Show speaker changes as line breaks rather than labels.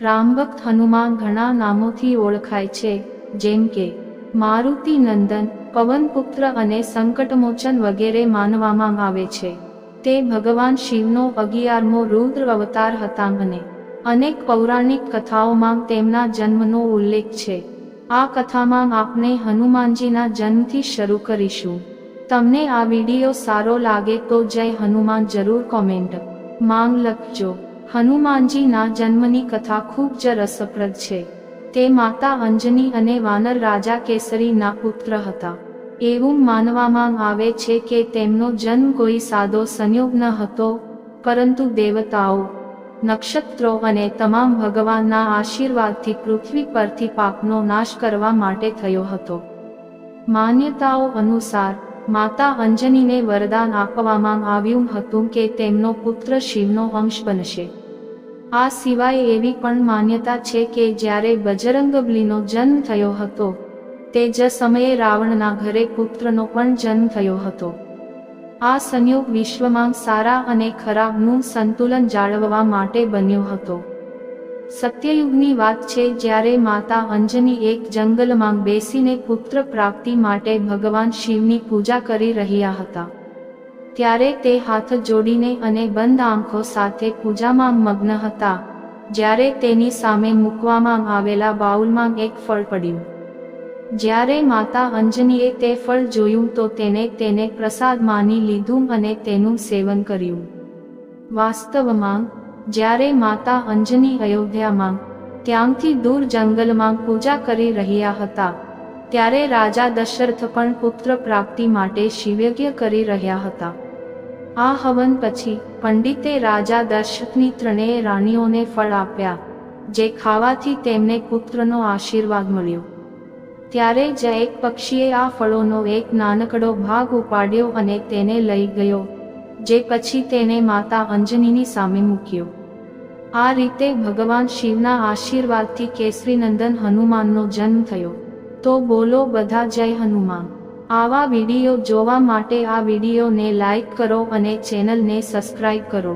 રામભક્ત હનુમાન ઘણા નામોથી ઓળખાય છે, જેમ કે મારુતિ નંદન, પવનપુત્ર અને સંકટમોચન વગેરે માનવામાં આવે છે. તે ભગવાન શિવનો 11મો રુદ્ર અવતાર હતા અને અનેક પૌરાણિક કથાઓમાં તેમના જન્મનો ઉલ્લેખ છે. આ કથામાં આપણે હનુમાનજીના જન્મથી શરૂ કરીશું. તમને આ વિડીયો સારો લાગે તો જય હનુમાન જરૂર કોમેન્ટ માં લખજો. હનુમાનજીના જન્મની કથા ખૂબ જ રસપ્રદ છે. તે માતા અંજની અને વાનર રાજા કેસરીના પુત્ર હતા. એવું માનવામાં આવે છે કે તેમનો જન્મ કોઈ સાદો સંયોગ ન હતો, પરંતુ દેવતાઓ, નક્ષત્રો અને તમામ ભગવાનના આશીર્વાદથી પૃથ્વી પરથી પાપનો નાશ કરવા માટે થયો હતો. માન્યતાઓ અનુસાર માતા અંજનીને વરદાન આપવામાં આવ્યું હતું કે તેમનો પુત્ર શિવનો અંશ બનશે. આ સિવાય એવી પણ માન્યતા છે કે જ્યારે બજરંગબલીનો જન્મ થયો હતો, તે જ સમયે રાવણના ઘરે પુત્રનો પણ જન્મ થયો હતો. આ સંયોગ વિશ્વમાં સારા અને ખરાબનું સંતુલન જાળવવા માટે બન્યો હતો. સત્યયુગની વાત છે, જ્યારે માતા અંજની એક જંગલમાં બેસીને પુત્ર પ્રાપ્તિ માટે ભગવાન શિવની પૂજા કરી રહ્યા હતા. ત્યારે તે હાથ જોડીને અને બંધ આંખો સાથે પૂજામાં મગ્ન હતા, જ્યારે તેની સામે મૂકવામાં આવેલા બાઉલમાં એક ફળ પડ્યું. જ્યારે માતા અંજનીએ તે ફળ જોયું તો તેને પ્રસાદ માની લીધું અને તેનું સેવન કર્યું. વાસ્તવમાં જ્યારે માતા અંજની અયોધ્યામાં ત્યાંથી દૂર જંગલમાં પૂજા કરી રહ્યા હતા, ત્યારે રાજા દશરથ પણ પુત્ર પ્રાપ્તિ માટે શિવયજ્ઞ કરી રહ્યા હતા. આ હવન પછી પંડિતે રાજા દશરથની ત્રણેય રાણીઓને ફળ આપ્યા, જે ખાવાથી તેમને પુત્રનો આશીર્વાદ મળ્યો. ત્યારે જ એક પક્ષીએ આ ફળોનો એક નાનકડો ભાગ ઉપાડ્યો અને તેને લઈ ગયો, જે પછી તેને માતા અંજનીની સામે મૂક્યો. આ રીતે ભગવાન શિવના આશીર્વાદથી કેસરીનંદન હનુમાનનો જન્મ થયો. તો બોલો બધા જય હનુમાન. આવા વિડીયો જોવા માટે આ વિડીયોને લાઈક કરો અને ચેનલને સબસ્ક્રાઇબ કરો.